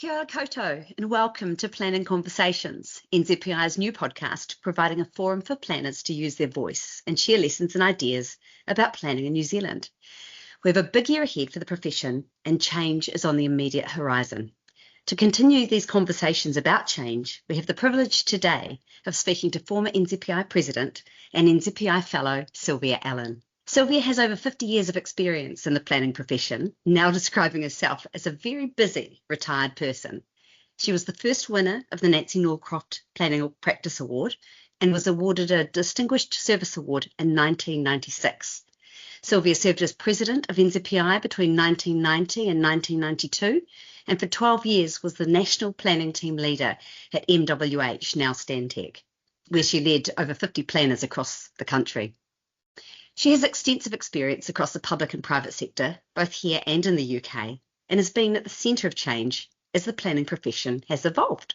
Kia ora koutou, and welcome to Planning Conversations, NZPI's new podcast providing a forum for planners to use their voice and share lessons and ideas about planning in New Zealand. We have a big year ahead for the profession, and change is on the immediate horizon. To continue these conversations about change, we have the privilege today of speaking to former NZPI President and NZPI Fellow Sylvia Allan. Sylvia has over 50 years of experience in the planning profession, now describing herself as a very busy retired person. She was the first winner of the Nancy Norcroft Planning Practice Award and was awarded a Distinguished Service Award in 1996. Sylvia served as president of NZPI between 1990 and 1992, and for 12 years was the national planning team leader at MWH, now Stantec, where she led over 50 planners across the country. She has extensive experience across the public and private sector, both here and in the UK, and has been at the centre of change as the planning profession has evolved.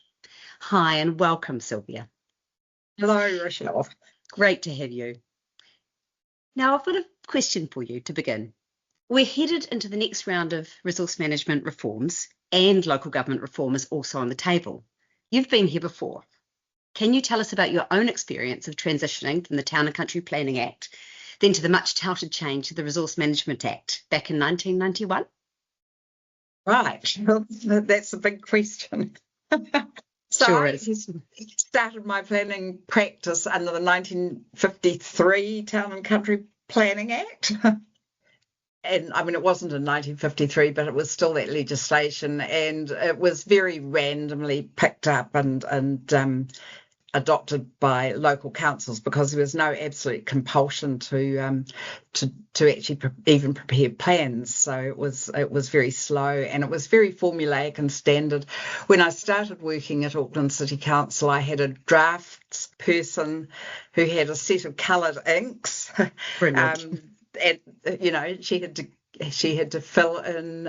Hi and welcome, Sylvia. Hello, Rochelle. Great to have you. Now, I've got a question for you to begin. We're headed into the next round of resource management reforms, and local government reform is also on the table. You've been here before. Can you tell us about your own experience of transitioning from the Town and Country Planning Act then to the much touted change to the Resource Management Act back in 1991? Right, well, that's a big question. So Sure I is. started my planning practice under the 1953 Town and Country Planning Act. And I mean, it wasn't in 1953, but it was still that legislation, and it was very randomly picked up and adopted by local councils because there was no absolute compulsion to actually even prepare plans. So it was very slow, and it was very formulaic and standard. When I started working at Auckland City Council, I had a drafts person who had a set of coloured inks. Brilliant. And she had to fill in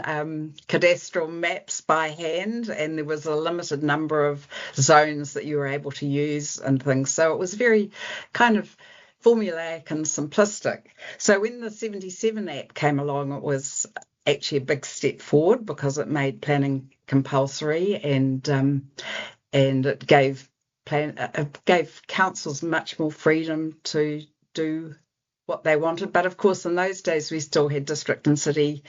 cadastral maps by hand, and there was a limited number of zones that you were able to use and things. So it was very kind of formulaic and simplistic. So when the 77 Act came along, it was actually a big step forward because it made planning compulsory, and it gave councils much more freedom to do what they wanted. But of course, in those days, we still had district and city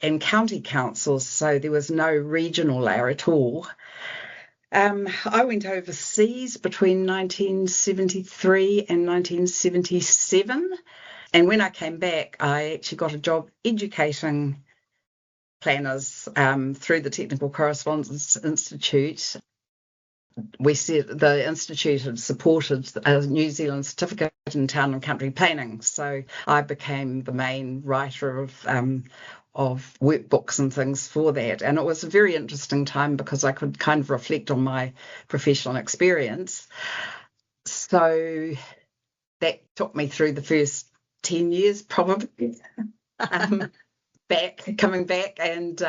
and county councils, so there was no regional layer at all. I went overseas between 1973 and 1977, and when I came back, I actually got a job educating planners through the Technical Correspondence Institute. We said the Institute had supported a New Zealand certificate in town and country planning, so I became the main writer of workbooks and things for that. And it was a very interesting time because I could kind of reflect on my professional experience. So that took me through the first 10 years probably. Coming back, and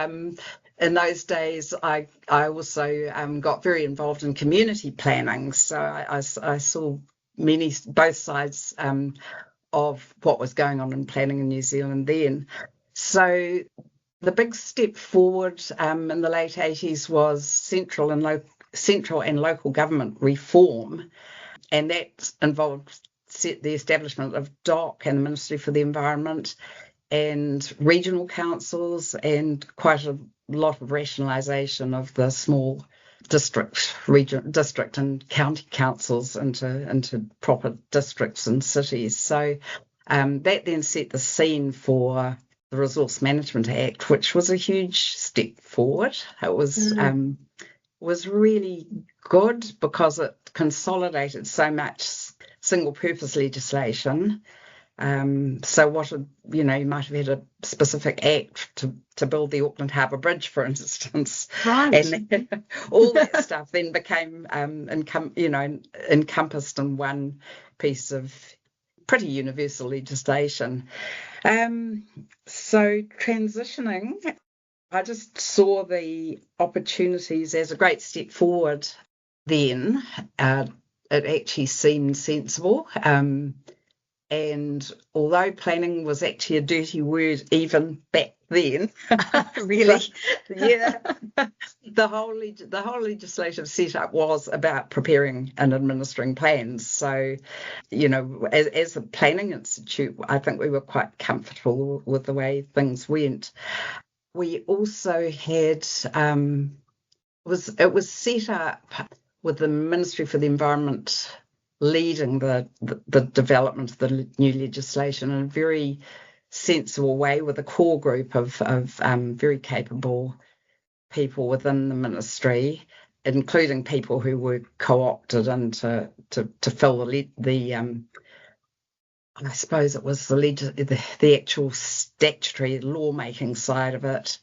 in those days I also got very involved in community planning, so I saw both sides of what was going on in planning in New Zealand then. So the big step forward in the late 80s was central and local government reform, and that involved the establishment of DOC and the Ministry for the Environment and regional councils, and quite a lot of rationalisation of the small district and county councils into proper districts and cities. So that then set the scene for the Resource Management Act, which was a huge step forward. It was really good because it consolidated so much single purpose legislation. So what you might have had a specific act to build the Auckland Harbour Bridge, for instance, right? And all that stuff then became encompassed in one piece of pretty universal legislation. So transitioning, I just saw the opportunities as a great step forward. Then it actually seemed sensible. And although planning was actually a dirty word even back then, Really? yeah, the whole legislative setup was about preparing and administering plans. So, as a planning institute, I think we were quite comfortable with the way things went. We also had it was set up with the Ministry for the Environment leading the development of the new legislation in a very sensible way, with a core group of very capable people within the ministry, including people who were co-opted into to fill the I suppose it was the actual statutory lawmaking side of it,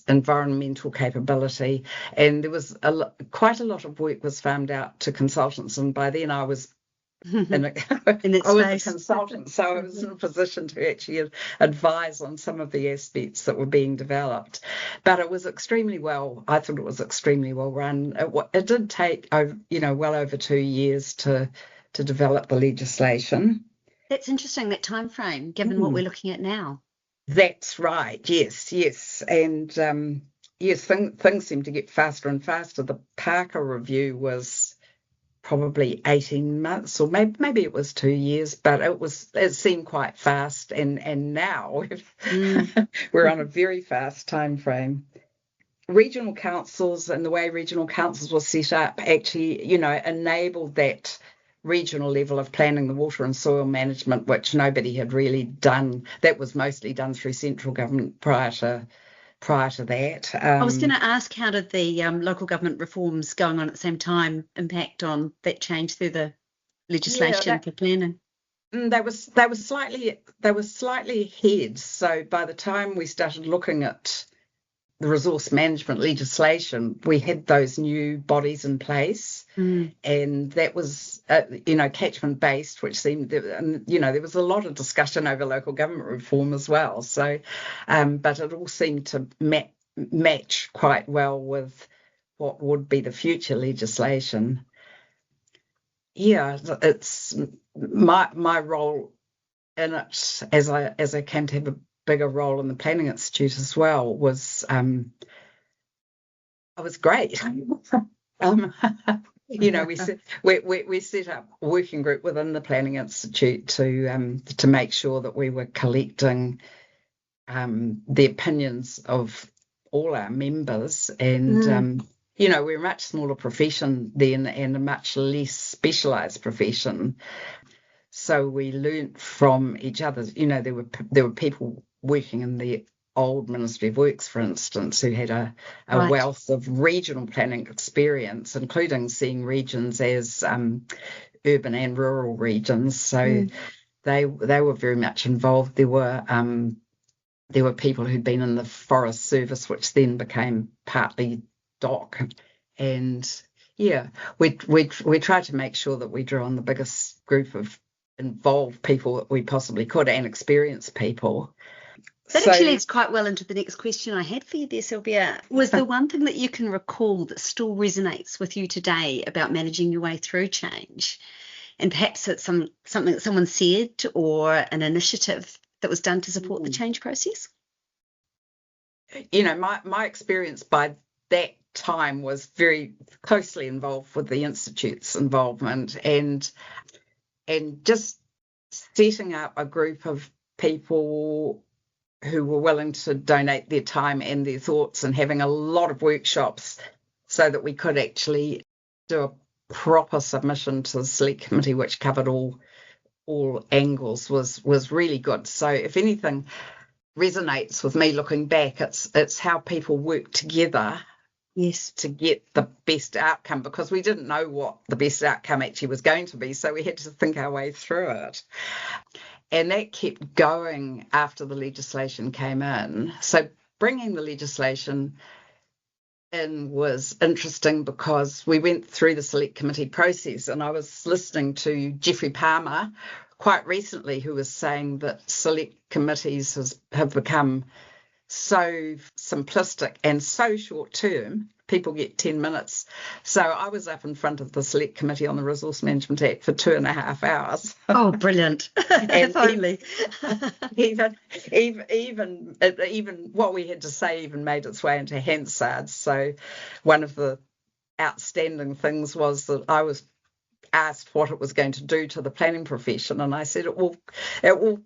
environmental capability, and there was quite a lot of work was farmed out to consultants, and by then I was I was a consultant, so I was in a position to actually advise on some of the aspects that were being developed. But it was extremely well. I thought it was extremely well run. It did take well over 2 years to develop the legislation. That's interesting, that time frame, given what we're looking at now. That's right. Yes, and yes, things seem to get faster and faster. The Parker Review was probably 18 months, or maybe it was 2 years, but it seemed quite fast, and now we're on a very fast time frame. Regional councils and the way regional councils were set up actually, enabled that regional level of planning, the water and soil management, which nobody had really done. That was mostly done through central government prior to that. I was going to ask, how did the local government reforms going on at the same time impact on that change through the legislation for planning? They were slightly ahead. So by the time we started looking at the resource management legislation, we had those new bodies in place, and that was catchment based, which seemed, and there was a lot of discussion over local government reform as well. So, but it all seemed to match quite well with what would be the future legislation. Yeah, it's my role in it, as I came to have a bigger role in the Planning Institute as well, was great. We set up a working group within the Planning Institute to make sure that we were collecting the opinions of all our members, and we're a much smaller profession then, and a much less specialised profession. So we learnt from each other. There were people working in the old Ministry of Works, for instance, who had a wealth of regional planning experience, including seeing regions as urban and rural regions. So they were very much involved. There were people who'd been in the Forest Service, which then became partly DOC, and we tried to make sure that we drew on the biggest group of involved people that we possibly could, and experienced people. That actually leads quite well into the next question I had for you there, Sylvia. Was there one thing that you can recall that still resonates with you today about managing your way through change? And perhaps it's something that someone said, or an initiative that was done to support the change process? My experience by that time was very closely involved with the Institute's involvement, and just setting up a group of people who were willing to donate their time and their thoughts, and having a lot of workshops so that we could actually do a proper submission to the Select Committee, which covered all angles, was really good. So if anything resonates with me looking back, it's how people work together to get the best outcome, because we didn't know what the best outcome actually was going to be, so we had to think our way through it. And that kept going after the legislation came in. So bringing the legislation in was interesting, because we went through the Select Committee process, and I was listening to Geoffrey Palmer quite recently, who was saying that Select Committees have become so simplistic and so short term. people get 10 minutes. So I was up in front of the Select Committee on the Resource Management Act for 2.5 hours. Oh, brilliant. And Totally. even what we had to say even made its way into Hansard. So one of the outstanding things was that I was asked what it was going to do to the planning profession, and I said it will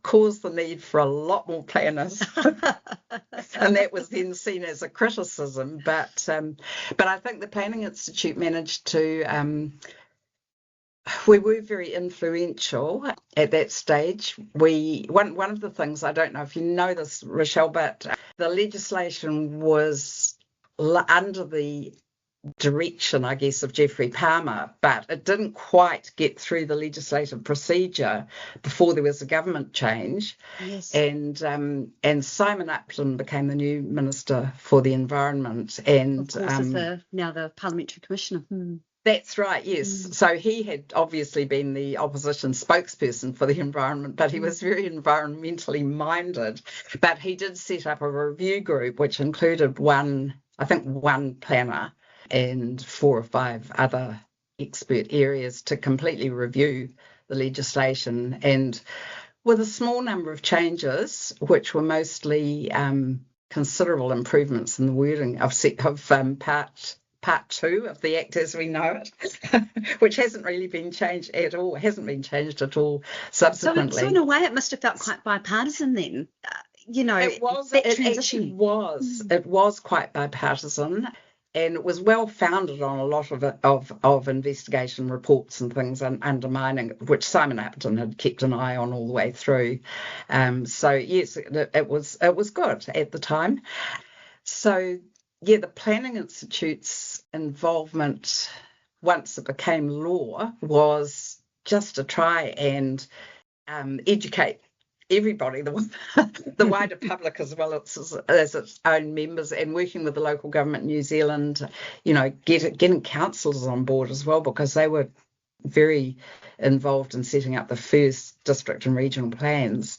cause the need for a lot more planners. And that was then seen as a criticism, but I think the Planning Institute managed to we were very influential at that stage. One of the things, I don't know if you know this, Rochelle, but the legislation was under the direction, I guess, of Geoffrey Palmer, but it didn't quite get through the legislative procedure before there was a government change. Yes. And Simon Upton became the new Minister for the Environment, and of course, is now the Parliamentary Commissioner. That's right, yes. So he had obviously been the opposition spokesperson for the environment, but he was very environmentally minded. But he did set up a review group, which included one planner and 4 or 5 other expert areas to completely review the legislation. And with a small number of changes, which were mostly considerable improvements in the wording of Part 2 of the Act as we know it, which hasn't really been changed at all, subsequently. So in a way, it must have felt quite bipartisan then. It actually was quite bipartisan, and it was well founded on a lot of investigation reports and things undermining it, which Simon Upton had kept an eye on all the way through. So yes, it was good at the time. So yeah, the Planning Institute's involvement once it became law was just to try and educate everybody, the wider public as well as its own members, and working with the local government in New Zealand, getting councillors on board as well, because they were very involved in setting up the first district and regional plans.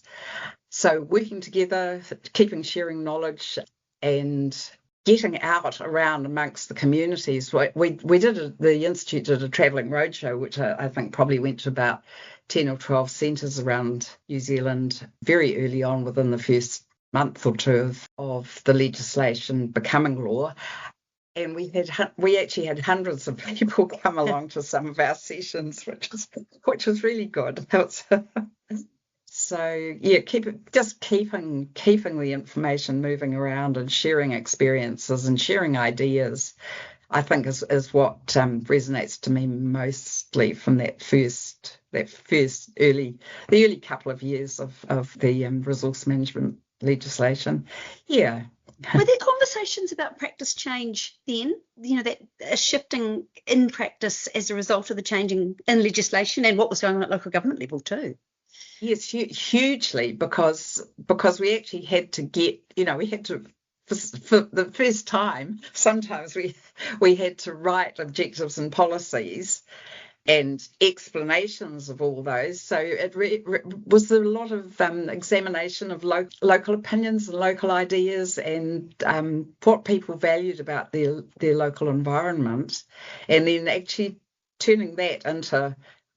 So working together, sharing knowledge, and getting out around amongst the communities. The Institute did a travelling roadshow, which I think probably went to about 10 or 12 centres around New Zealand very early on, within the first month or two of the legislation becoming law. And we actually had hundreds of people come along to some of our sessions, which was really good. So yeah, keeping the information moving around and sharing experiences and sharing ideas, I think is what resonates to me mostly from the early couple of years of the resource management legislation. Yeah. Were there conversations about practice change then? That shifting in practice as a result of the changing in legislation and what was going on at local government level too? Yes, hugely, because we actually had to for the first time, sometimes we had to write objectives and policies and explanations of all those. So it was a lot of examination of local opinions and local ideas, and what people valued about their local environment, and then actually turning that into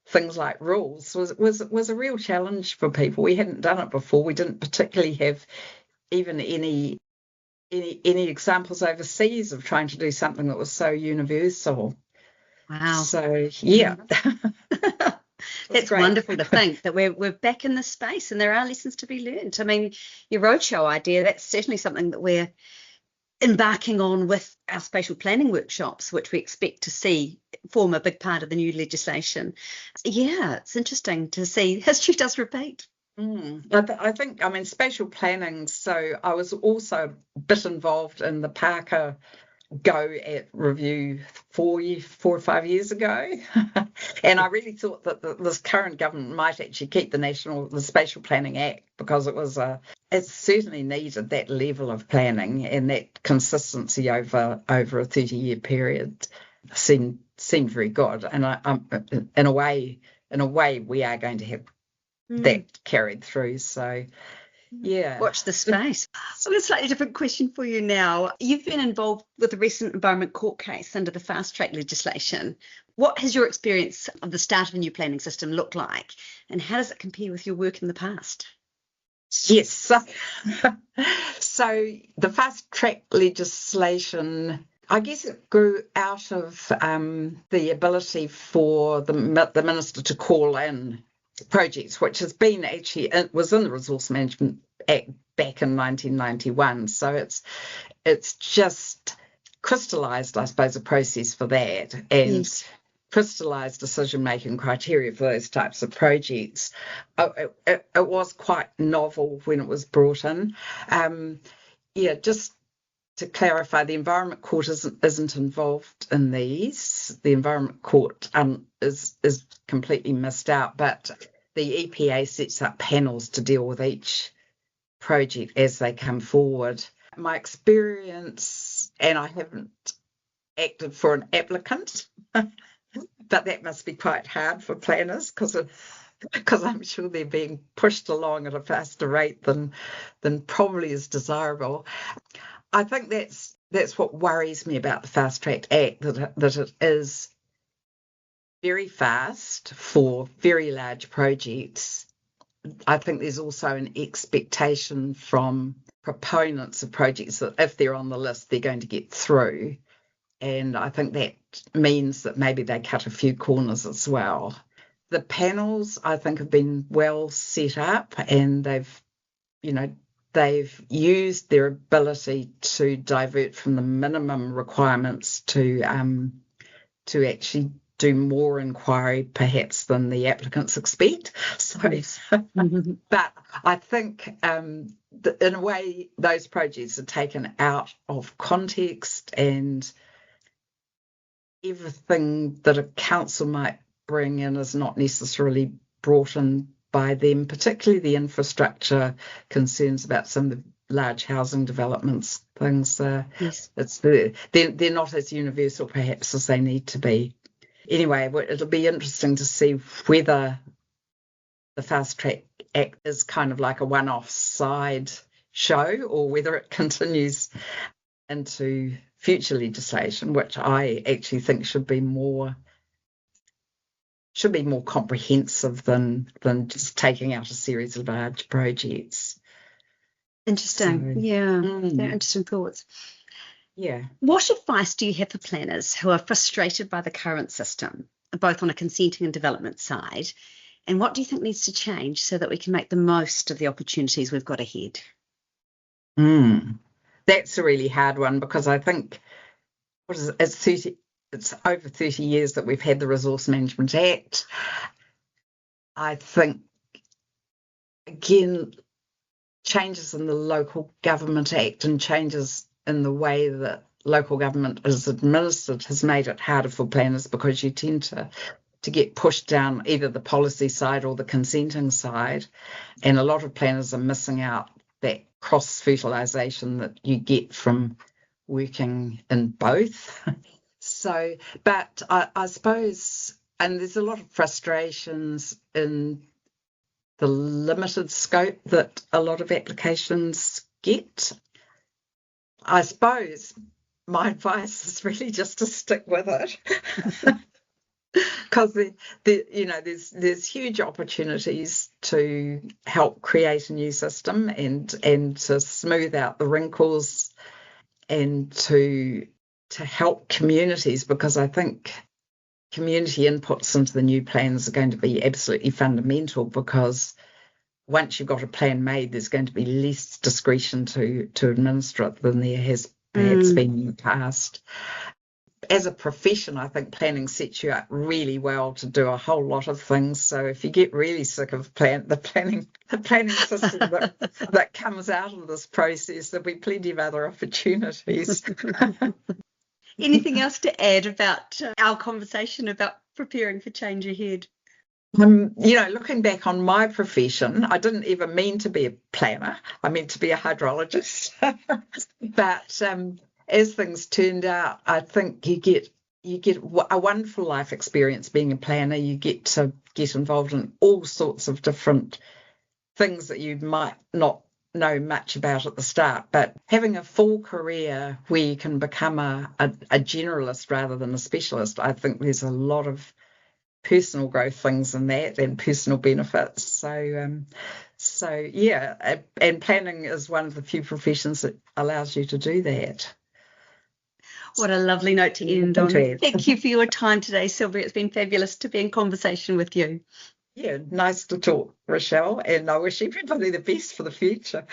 things like rules was a real challenge for people. We hadn't done it before. We didn't particularly have even any examples overseas of trying to do something that was so universal. Wow. So yeah. That's great. Wonderful to think that we're back in this space and there are lessons to be learned. I mean, your roadshow idea, that's certainly something that we're embarking on with our spatial planning workshops, which we expect to see form a big part of the new legislation. Yeah, it's interesting to see history does repeat. I think, spatial planning, so I was also a bit involved in the Parker Go at review 4 or 5 years ago. And I really thought that this current government might actually keep the Spatial Planning Act, because it certainly needed that level of planning and that consistency over a 30-year period. Seemed very good. And in a way we are going to have that carried through. So Yeah. Watch the space. So a slightly different question for you now. You've been involved with a recent environment court case under the fast track legislation. What has your experience of the start of a new planning system looked like, and how does it compare with your work in the past? Yes. So the fast track legislation, I guess it grew out of the ability for the minister to call in projects, which has been it was in the Resource Management Act back in 1991. So it's just crystallised, I suppose, a process for that, and Yes. crystallised decision-making criteria for those types of projects. It was quite novel when it was brought in. Just to clarify, the Environment Court isn't involved in these. The Environment Court is completely missed out, but the EPA sets up panels to deal with each project as they come forward. My experience, and I haven't acted for an applicant, but that must be quite hard for planners because I'm sure they're being pushed along at a faster rate than probably is desirable. I think that's what worries me about the Fast Track Act, that it is very fast for very large projects. I think there's also an expectation from proponents of projects that if they're on the list, they're going to get through. And I think that means that maybe they cut a few corners as well. The panels, I think, have been well set up, and they've used their ability to divert from the minimum requirements to actually do more inquiry perhaps than the applicants expect. So, but I think in a way those projects are taken out of context, and everything that a council might bring in is not necessarily brought in by them, particularly the infrastructure concerns about some of the large housing developments, things. Yes. They're not as universal perhaps as they need to be. Anyway, it'll be interesting to see whether the Fast Track Act is kind of like a one-off side show, or whether it continues into future legislation, which I actually think should be more comprehensive than just taking out a series of large projects. Interesting. So, yeah, they're interesting thoughts. Yeah. What advice do you have for planners who are frustrated by the current system, both on a consenting and development side? And what do you think needs to change so that we can make the most of the opportunities we've got ahead? That's a really hard one, because I think it's over 30 years that we've had the Resource Management Act. I think, again, changes in the Local Government Act and changes in the way that local government is administered has made it harder for planners, because you tend to get pushed down either the policy side or the consenting side, and a lot of planners are missing out that cross-fertilisation that you get from working in both. So, but I suppose, and there's a lot of frustrations in the limited scope that a lot of applications get. I suppose my advice is really just to stick with it, because there's huge opportunities to help create a new system and to smooth out the wrinkles, and to help communities, because I think community inputs into the new plans are going to be absolutely fundamental, because once you've got a plan made, there's going to be less discretion to administer it than there has perhaps been in the past. As a profession, I think planning sets you up really well to do a whole lot of things. So if you get really sick of the planning system that comes out of this process, there'll be plenty of other opportunities. Anything else to add about our conversation about preparing for change ahead? Looking back on my profession, I didn't even mean to be a planner. I meant to be a hydrologist. But as things turned out, I think you get a wonderful life experience being a planner. You get to get involved in all sorts of different things that you might not know much about at the start, but having a full career where you can become a generalist rather than a specialist, I think there's a lot of personal growth things in that and personal benefits. So yeah, and planning is one of the few professions that allows you to do that. What a lovely note to end on. Thank you for your time today, Sylvia. It's been fabulous to be in conversation with you. Yeah, nice to talk, Rochelle, and I wish everybody the best for the future.